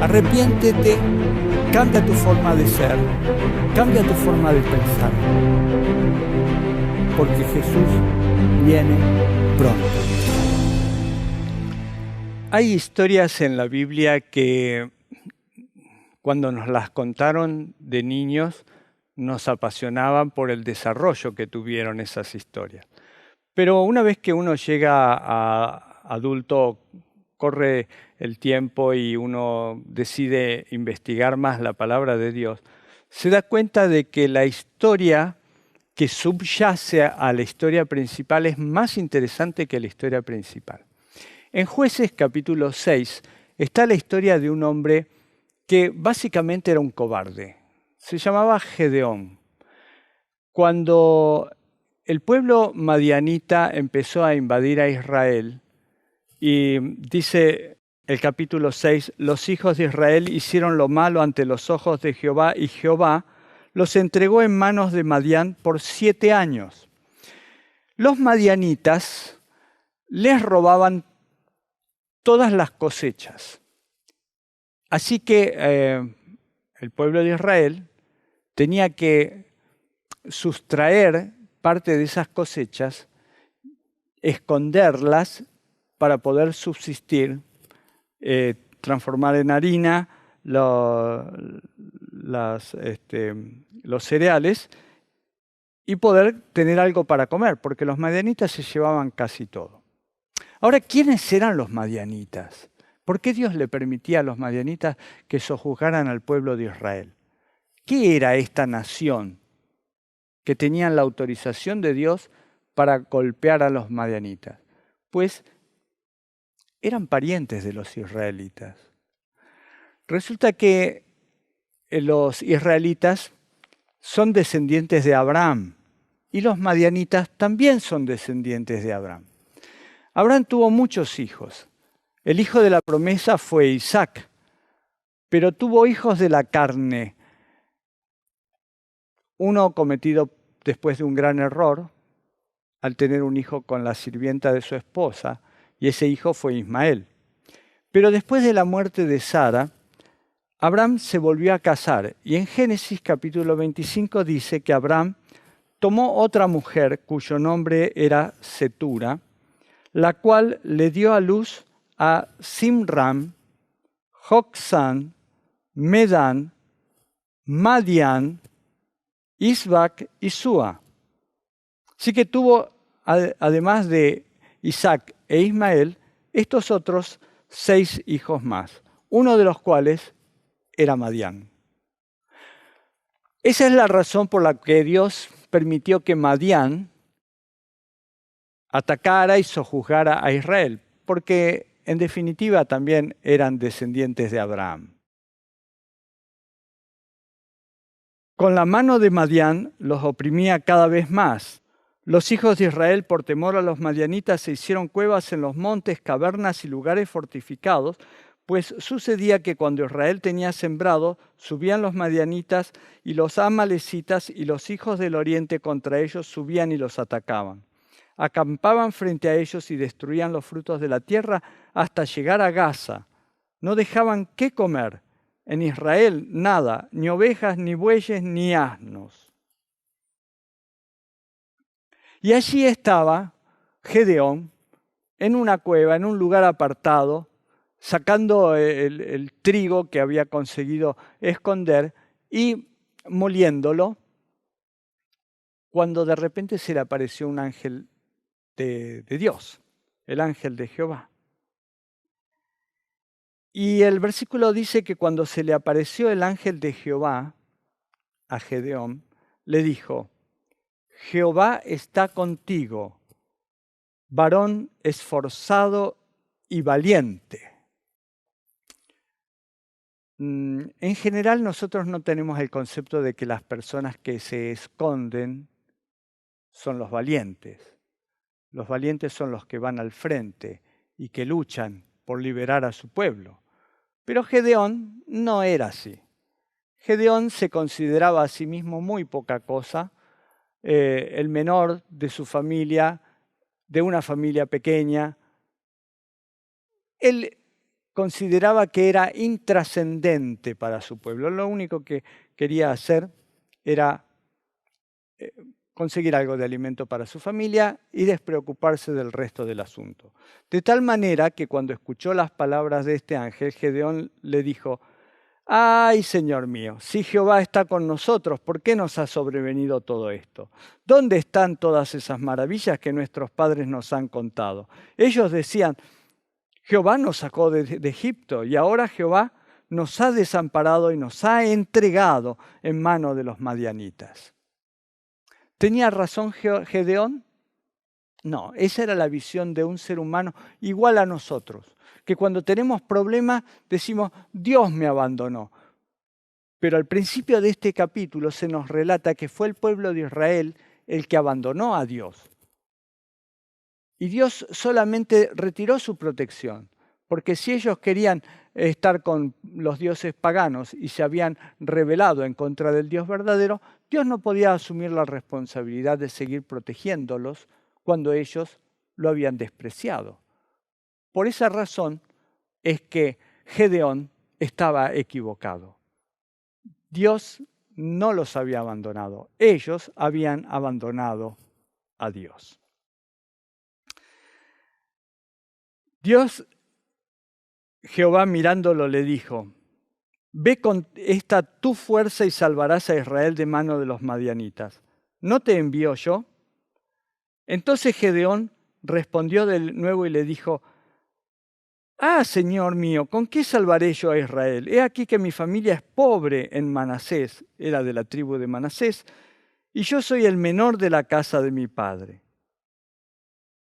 Arrepiéntete, cambia tu forma de ser, cambia tu forma de pensar, porque Jesús viene pronto. Hay historias en la Biblia que cuando nos las contaron de niños nos apasionaban por el desarrollo que tuvieron esas historias. Pero una vez que uno llega a adulto, corre el tiempo y uno decide investigar más la palabra de Dios, se da cuenta de que la historia que subyace a la historia principal es más interesante que la historia principal. En Jueces capítulo 6 está la historia de un hombre que básicamente era un cobarde. Se llamaba Gedeón. Cuando el pueblo madianita empezó a invadir a Israel, y dice el capítulo 6, los hijos de Israel hicieron lo malo ante los ojos de Jehová, y Jehová los entregó en manos de Madián por 7 años. Los madianitas les robaban todas las cosechas. Así que el pueblo de Israel tenía que sustraer parte de esas cosechas, esconderlas para poder subsistir, transformar en harina los cereales y poder tener algo para comer, porque los madianitas se llevaban casi todo. Ahora, ¿quiénes eran los madianitas? ¿Por qué Dios le permitía a los madianitas que sojuzgaran al pueblo de Israel? ¿Qué era esta nación que tenían la autorización de Dios para golpear a los madianitas? Pues eran parientes de los israelitas. Resulta que los israelitas son descendientes de Abraham y los madianitas también son descendientes de Abraham. Abraham tuvo muchos hijos. El hijo de la promesa fue Isaac, pero tuvo hijos de la carne. Uno cometido después de un gran error, al tener un hijo con la sirvienta de su esposa, y ese hijo fue Ismael. Pero después de la muerte de Sara, Abraham se volvió a casar, y en Génesis capítulo 25 dice que Abraham tomó otra mujer cuyo nombre era Setura, la cual le dio a luz a Simram, Joksán, Medán, Madián, Isbac y Sua. Así que tuvo, además de Isaac e Ismael, estos otros 6 hijos más, uno de los cuales era Madián. Esa es la razón por la que Dios permitió que Madián atacara y sojuzgara a Israel, porque en definitiva también eran descendientes de Abraham. Con la mano de Madián los oprimía cada vez más. Los hijos de Israel, por temor a los madianitas, se hicieron cuevas en los montes, cavernas y lugares fortificados, pues sucedía que cuando Israel tenía sembrado, subían los madianitas y los amalecitas, y los hijos del oriente contra ellos subían y los atacaban. Acampaban frente a ellos y destruían los frutos de la tierra hasta llegar a Gaza. No dejaban qué comer. En Israel nada, ni ovejas, ni bueyes, ni asnos. Y allí estaba Gedeón, en una cueva, en un lugar apartado, sacando el trigo que había conseguido esconder y moliéndolo, cuando de repente se le apareció un ángel de Dios, el ángel de Jehová. Y el versículo dice que cuando se le apareció el ángel de Jehová a Gedeón, le dijo: Jehová está contigo, varón esforzado y valiente. En general nosotros no tenemos el concepto de que las personas que se esconden son los valientes. Los valientes son los que van al frente y que luchan por liberar a su pueblo. Pero Gedeón no era así. Gedeón se consideraba a sí mismo muy poca cosa, el menor de su familia, de una familia pequeña. Él consideraba que era intrascendente para su pueblo. Lo único que quería hacer era conseguir algo de alimento para su familia y despreocuparse del resto del asunto. De tal manera que cuando escuchó las palabras de este ángel, Gedeón le dijo: ¡ay, Señor mío! Si Jehová está con nosotros, ¿por qué nos ha sobrevenido todo esto? ¿Dónde están todas esas maravillas que nuestros padres nos han contado? Ellos decían: Jehová nos sacó de Egipto y ahora Jehová nos ha desamparado y nos ha entregado en mano de los madianitas. ¿Tenía razón Gedeón? No, esa era la visión de un ser humano igual a nosotros, que cuando tenemos problemas decimos: Dios me abandonó. Pero al principio de este capítulo se nos relata que fue el pueblo de Israel el que abandonó a Dios. Y Dios solamente retiró su protección, porque si ellos querían estar con los dioses paganos y se habían rebelado en contra del Dios verdadero, Dios no podía asumir la responsabilidad de seguir protegiéndolos cuando ellos lo habían despreciado. Por esa razón es que Gedeón estaba equivocado. Dios no los había abandonado, ellos habían abandonado a Dios. Dios, Jehová mirándolo, le dijo: ve con esta tu fuerza y salvarás a Israel de mano de los madianitas. ¿No te envío yo? Entonces Gedeón respondió de nuevo y le dijo: ah, Señor mío, ¿con qué salvaré yo a Israel? He aquí que mi familia es pobre en Manasés, era de la tribu de Manasés, y yo soy el menor de la casa de mi padre.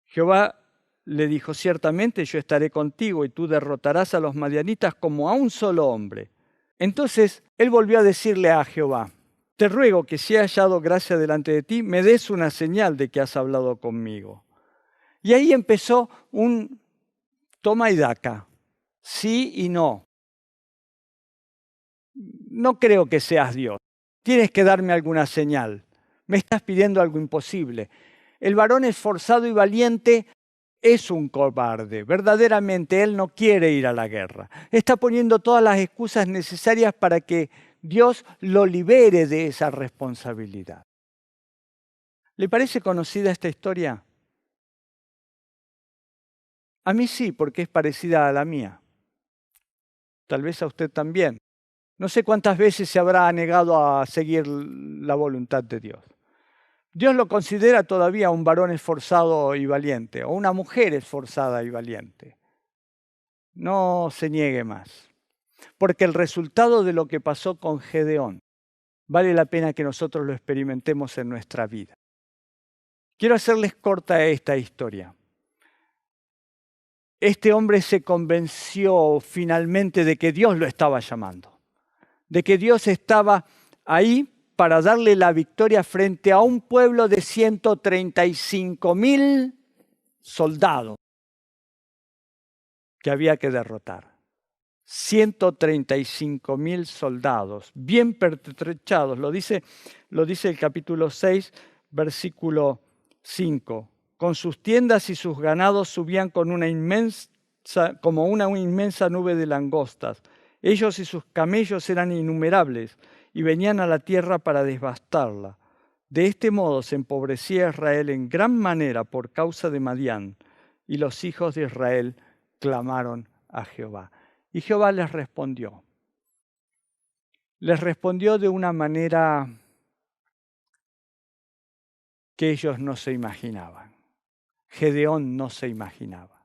Jehová le dijo: ciertamente yo estaré contigo y tú derrotarás a los madianitas como a un solo hombre. Entonces él volvió a decirle a Jehová: te ruego que si he hallado gracia delante de ti, me des una señal de que has hablado conmigo. Y ahí empezó un toma y daca, sí y no. No creo que seas Dios. Tienes que darme alguna señal. Me estás pidiendo algo imposible. El varón esforzado y valiente es un cobarde. Verdaderamente él no quiere ir a la guerra. Está poniendo todas las excusas necesarias para que Dios lo libere de esa responsabilidad. ¿Le parece conocida esta historia? A mí sí, porque es parecida a la mía. Tal vez a usted también. No sé cuántas veces se habrá negado a seguir la voluntad de Dios. Dios lo considera todavía un varón esforzado y valiente, o una mujer esforzada y valiente. No se niegue más, porque el resultado de lo que pasó con Gedeón vale la pena que nosotros lo experimentemos en nuestra vida. Quiero hacerles corta esta historia. Este hombre se convenció finalmente de que Dios lo estaba llamando, de que Dios estaba ahí para darle la victoria frente a un pueblo de 135,000 soldados que había que derrotar. 135,000 soldados, bien pertrechados. Lo dice el capítulo 6, versículo 5. Con sus tiendas y sus ganados subían como una inmensa nube de langostas. Ellos y sus camellos eran innumerables y venían a la tierra para devastarla. De este modo se empobrecía Israel en gran manera por causa de Madián, y los hijos de Israel clamaron a Jehová. Y Jehová les respondió. Les respondió de una manera que ellos no se imaginaban. Gedeón no se imaginaba.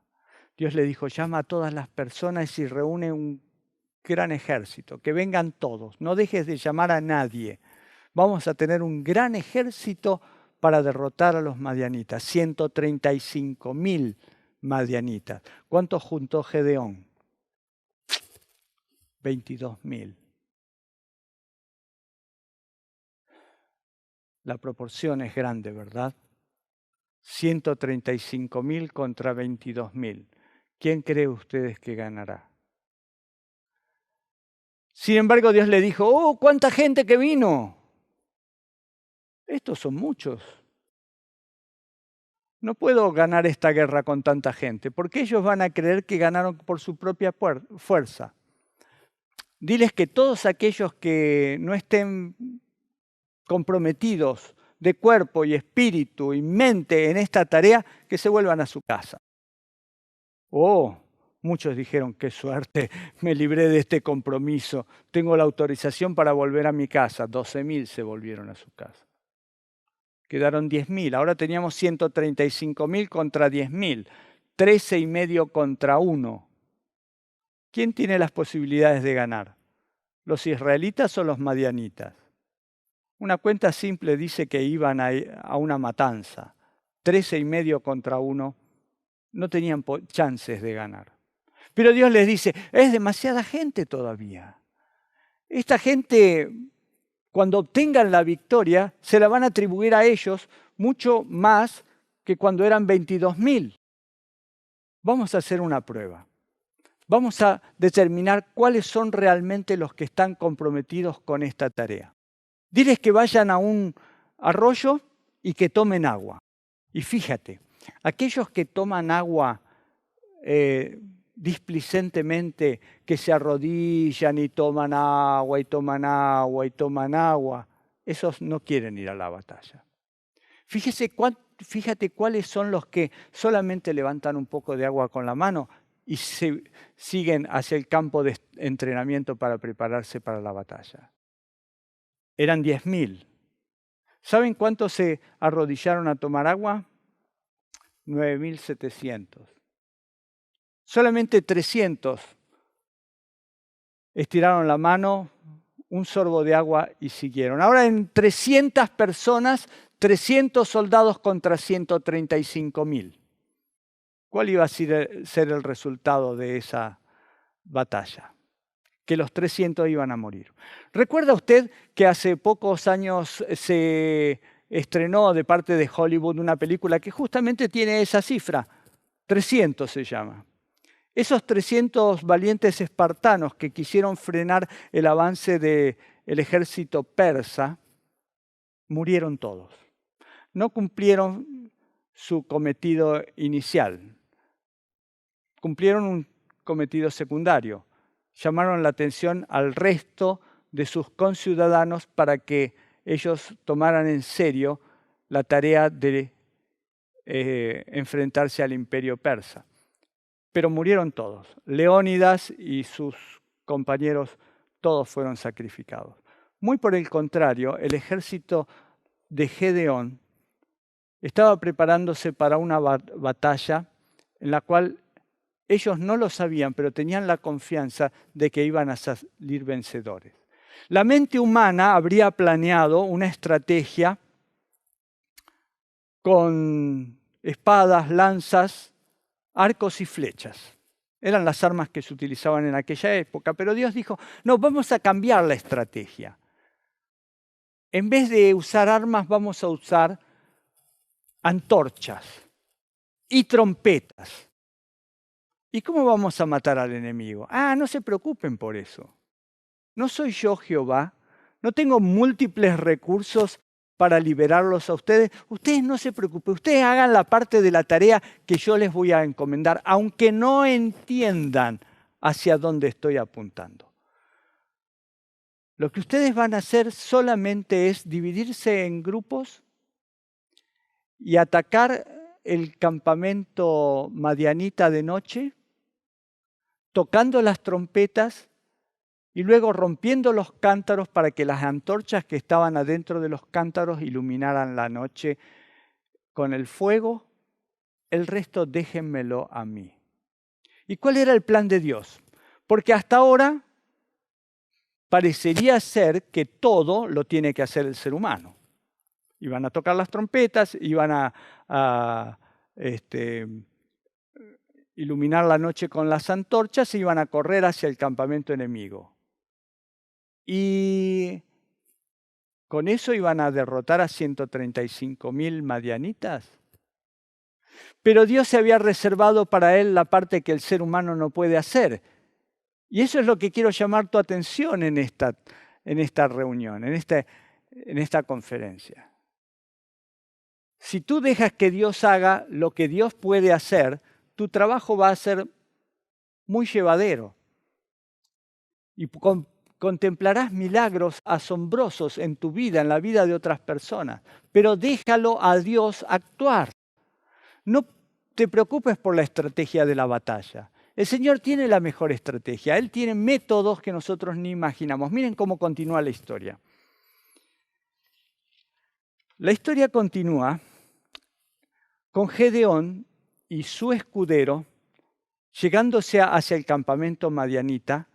Dios le dijo: llama a todas las personas y reúne un gran ejército, que vengan todos, no dejes de llamar a nadie. Vamos a tener un gran ejército para derrotar a los madianitas, 135,000 madianitas. ¿Cuántos juntó Gedeón? 22,000. La proporción es grande, ¿verdad? 135,000 contra 22,000. ¿Quién cree ustedes que ganará? Sin embargo, Dios le dijo: ¡oh, cuánta gente que vino! Estos son muchos. No puedo ganar esta guerra con tanta gente, porque ellos van a creer que ganaron por su propia fuerza. Diles que todos aquellos que no estén comprometidos de cuerpo y espíritu y mente en esta tarea, que se vuelvan a su casa. Oh, muchos dijeron, qué suerte, me libré de este compromiso, tengo la autorización para volver a mi casa. 12.000 se volvieron a su casa. Quedaron 10.000, ahora teníamos 135.000 contra 10.000, 13,5 contra 1. ¿Quién tiene las posibilidades de ganar? ¿Los israelitas o los madianitas? Una cuenta simple dice que iban a una matanza. 13,5 contra 1. No tenían chances de ganar. Pero Dios les dice, es demasiada gente todavía. Esta gente, cuando obtengan la victoria, se la van a atribuir a ellos mucho más que cuando eran 22.000. Vamos a hacer una prueba. Vamos a determinar cuáles son realmente los que están comprometidos con esta tarea. Diles que vayan a un arroyo y que tomen agua. Y fíjate, aquellos que toman agua displicentemente, que se arrodillan y toman agua y toman agua y toman agua, esos no quieren ir a la batalla. Fíjate cuáles son los que solamente levantan un poco de agua con la mano y siguen hacia el campo de entrenamiento para prepararse para la batalla. Eran 10.000. ¿Saben cuántos se arrodillaron a tomar agua? 9.700. Solamente 300 estiraron la mano, un sorbo de agua y siguieron. Ahora en 300 personas, 300 soldados contra 135.000. ¿Cuál iba a ser el resultado de esa batalla? Que los 300 iban a morir. ¿Recuerda usted que hace pocos años se estrenó de parte de Hollywood una película que justamente tiene esa cifra? 300 se llama. Esos 300 valientes espartanos que quisieron frenar el avance del ejército persa, murieron todos. No cumplieron su cometido inicial. Cumplieron un cometido secundario. Llamaron la atención al resto de sus conciudadanos para que ellos tomaran en serio la tarea de enfrentarse al imperio persa. Pero murieron todos. Leónidas y sus compañeros, todos fueron sacrificados. Muy por el contrario, el ejército de Gedeón estaba preparándose para una batalla en la cual ellos no lo sabían, pero tenían la confianza de que iban a salir vencedores. La mente humana habría planeado una estrategia con espadas, lanzas, arcos y flechas. Eran las armas que se utilizaban en aquella época, pero Dios dijo, no, vamos a cambiar la estrategia. En vez de usar armas, vamos a usar antorchas y trompetas. ¿Y cómo vamos a matar al enemigo? No se preocupen por eso. No soy yo Jehová, no tengo múltiples recursos para liberarlos a ustedes. Ustedes no se preocupen, ustedes hagan la parte de la tarea que yo les voy a encomendar, aunque no entiendan hacia dónde estoy apuntando. Lo que ustedes van a hacer solamente es dividirse en grupos y atacar el campamento madianita de noche, tocando las trompetas y luego rompiendo los cántaros para que las antorchas que estaban adentro de los cántaros iluminaran la noche con el fuego. El resto déjenmelo a mí. ¿Y cuál era el plan de Dios? Porque hasta ahora parecería ser que todo lo tiene que hacer el ser humano. Iban a tocar las trompetas, iban a iluminar la noche con las antorchas e iban a correr hacia el campamento enemigo. Y con eso iban a derrotar a 135.000 madianitas. Pero Dios se había reservado para él la parte que el ser humano no puede hacer. Y eso es lo que quiero llamar tu atención en esta reunión, en esta conferencia. Si tú dejas que Dios haga lo que Dios puede hacer, tu trabajo va a ser muy llevadero. Y contemplarás milagros asombrosos en tu vida, en la vida de otras personas. Pero déjalo a Dios actuar. No te preocupes por la estrategia de la batalla. El Señor tiene la mejor estrategia. Él tiene métodos que nosotros ni imaginamos. Miren cómo continúa la historia. La historia continúa con Gedeón y su escudero llegándose hacia el campamento madianita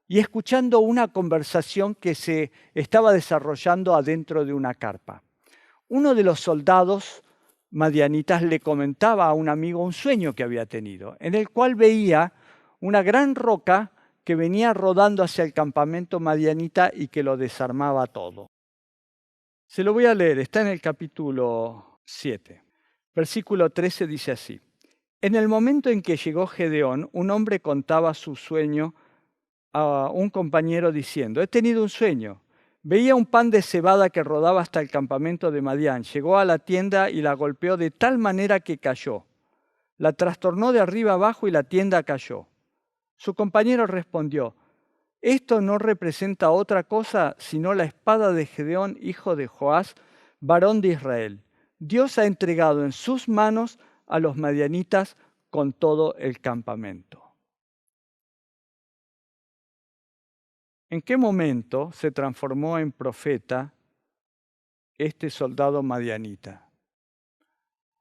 y escuchando una conversación que se estaba desarrollando adentro de una carpa. Uno de los soldados madianitas le comentaba a un amigo un sueño que había tenido, en el cual veía una gran roca que venía rodando hacia el campamento madianita y que lo desarmaba todo. Se lo voy a leer, está en el capítulo 7. Versículo 13 dice así: En el momento en que llegó Gedeón, un hombre contaba su sueño a un compañero diciendo: He tenido un sueño. Veía un pan de cebada que rodaba hasta el campamento de Madián. Llegó a la tienda y la golpeó de tal manera que cayó. La trastornó de arriba abajo y la tienda cayó. Su compañero respondió: Esto no representa otra cosa sino la espada de Gedeón, hijo de Joás, varón de Israel. Dios ha entregado en sus manos a los madianitas con todo el campamento. ¿En qué momento se transformó en profeta este soldado madianita?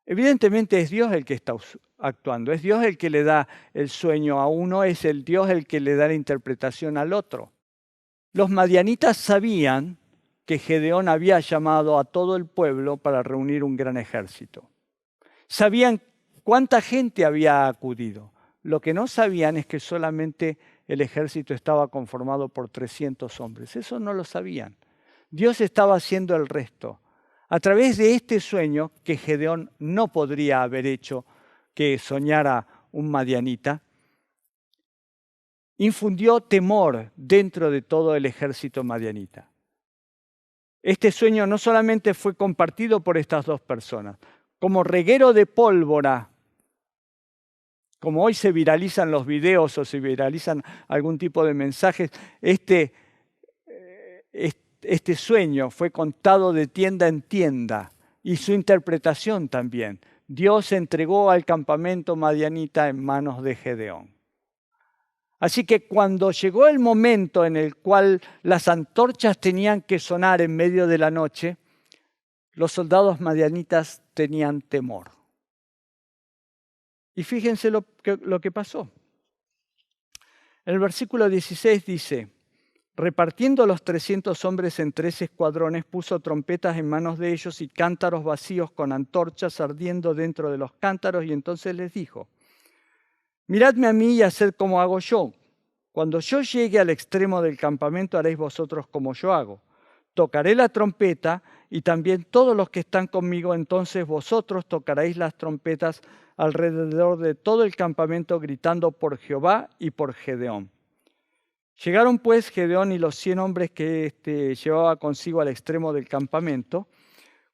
Evidentemente es Dios el que está actuando, es Dios el que le da el sueño a uno, es el Dios el que le da la interpretación al otro. Los madianitas sabían que Gedeón había llamado a todo el pueblo para reunir un gran ejército. Sabían cuánta gente había acudido. Lo que no sabían es que solamente el ejército estaba conformado por 300 hombres. Eso no lo sabían. Dios estaba haciendo el resto. A través de este sueño que Gedeón no podría haber hecho que soñara un madianita, infundió temor dentro de todo el ejército madianita. Este sueño no solamente fue compartido por estas dos personas, como reguero de pólvora, como hoy se viralizan los videos o se viralizan algún tipo de mensajes, este sueño fue contado de tienda en tienda y su interpretación también. Dios entregó al campamento madianita en manos de Gedeón. Así que cuando llegó el momento en el cual las antorchas tenían que sonar en medio de la noche, los soldados madianitas tenían temor. Y fíjense lo que pasó. El versículo 16 dice: repartiendo los 300 hombres en 3 escuadrones, puso trompetas en manos de ellos y cántaros vacíos con antorchas ardiendo dentro de los cántaros, y entonces les dijo: miradme a mí y haced como hago yo. Cuando yo llegue al extremo del campamento, haréis vosotros como yo hago. Tocaré la trompeta y también todos los que están conmigo, entonces vosotros tocaréis las trompetas alrededor de todo el campamento, gritando por Jehová y por Gedeón. Llegaron pues Gedeón y los 100 hombres que llevaba consigo al extremo del campamento,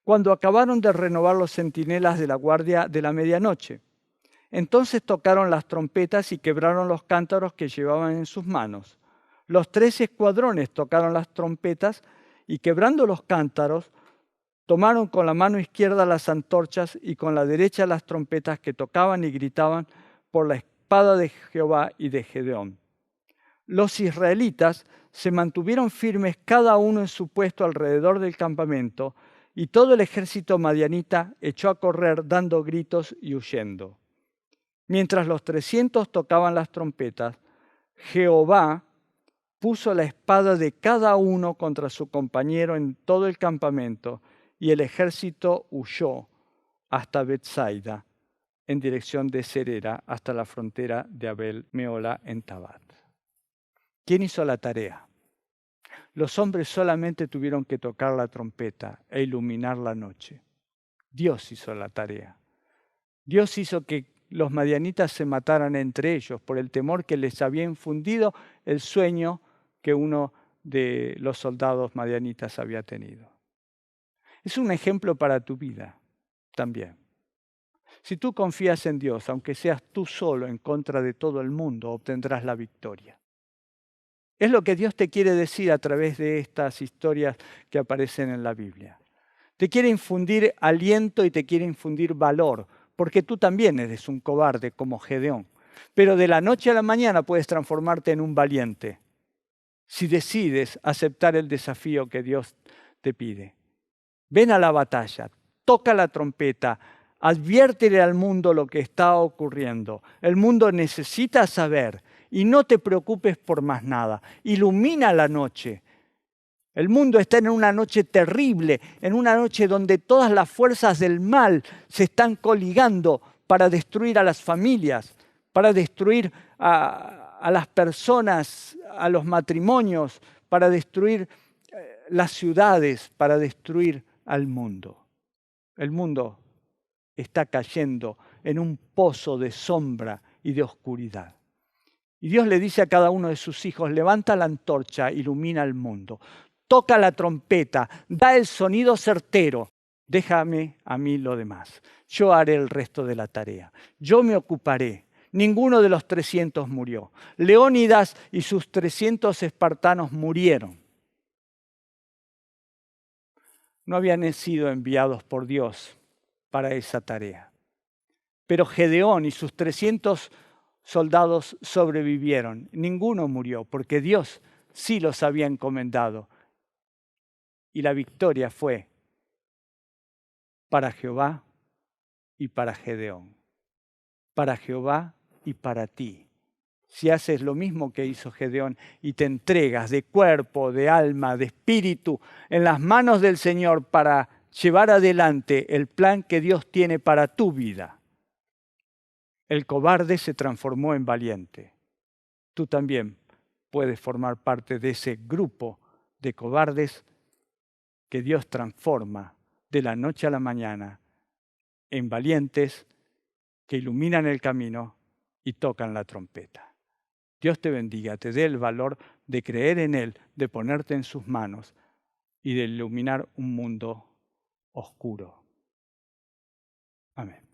cuando acabaron de renovar los centinelas de la guardia de la medianoche. Entonces tocaron las trompetas y quebraron los cántaros que llevaban en sus manos. Los 3 escuadrones tocaron las trompetas y, quebrando los cántaros, tomaron con la mano izquierda las antorchas y con la derecha las trompetas, que tocaban y gritaban por la espada de Jehová y de Gedeón. Los israelitas se mantuvieron firmes cada uno en su puesto alrededor del campamento, y todo el ejército madianita echó a correr dando gritos y huyendo. Mientras los 300 tocaban las trompetas, Jehová puso la espada de cada uno contra su compañero en todo el campamento, y el ejército huyó hasta Betsaida, en dirección de Serera, hasta la frontera de Abel Meola en Tabat. ¿Quién hizo la tarea? Los hombres solamente tuvieron que tocar la trompeta e iluminar la noche. Dios hizo la tarea. Dios hizo que los madianitas se mataran entre ellos por el temor que les había infundido el sueño que uno de los soldados madianitas había tenido. Es un ejemplo para tu vida. también. Si tú confías en Dios, aunque seas tú solo en contra de todo el mundo, obtendrás la victoria. Es lo que Dios te quiere decir a través de estas historias que aparecen en la Biblia. Te quiere infundir aliento y te quiere infundir valor, porque tú también eres un cobarde como Gedeón. Pero de la noche a la mañana puedes transformarte en un valiente si decides aceptar el desafío que Dios te pide. Ven a la batalla, toca la trompeta, adviértele al mundo lo que está ocurriendo. El mundo necesita saber y no te preocupes por más nada. Ilumina la noche. El mundo está en una noche terrible, en una noche donde todas las fuerzas del mal se están coligando para destruir a las familias, para destruir a las personas, a los matrimonios, para destruir las ciudades, para destruir al mundo. El mundo está cayendo en un pozo de sombra y de oscuridad. Y Dios le dice a cada uno de sus hijos, levanta la antorcha, ilumina el mundo. Toca la trompeta, da el sonido certero. Déjame a mí lo demás. Yo haré el resto de la tarea. Yo me ocuparé. Ninguno de los 300 murió. Leónidas y sus 300 espartanos murieron. No habían sido enviados por Dios para esa tarea. Pero Gedeón y sus 300 soldados sobrevivieron. Ninguno murió porque Dios sí los había encomendado. Y la victoria fue para Jehová y para Gedeón. Para Jehová y para ti. Si haces lo mismo que hizo Gedeón y te entregas de cuerpo, de alma, de espíritu en las manos del Señor para llevar adelante el plan que Dios tiene para tu vida, el cobarde se transformó en valiente. Tú también puedes formar parte de ese grupo de cobardes que Dios transforma de la noche a la mañana en valientes que iluminan el camino y tocan la trompeta. Dios te bendiga, te dé el valor de creer en Él, de ponerte en sus manos y de iluminar un mundo oscuro. Amén.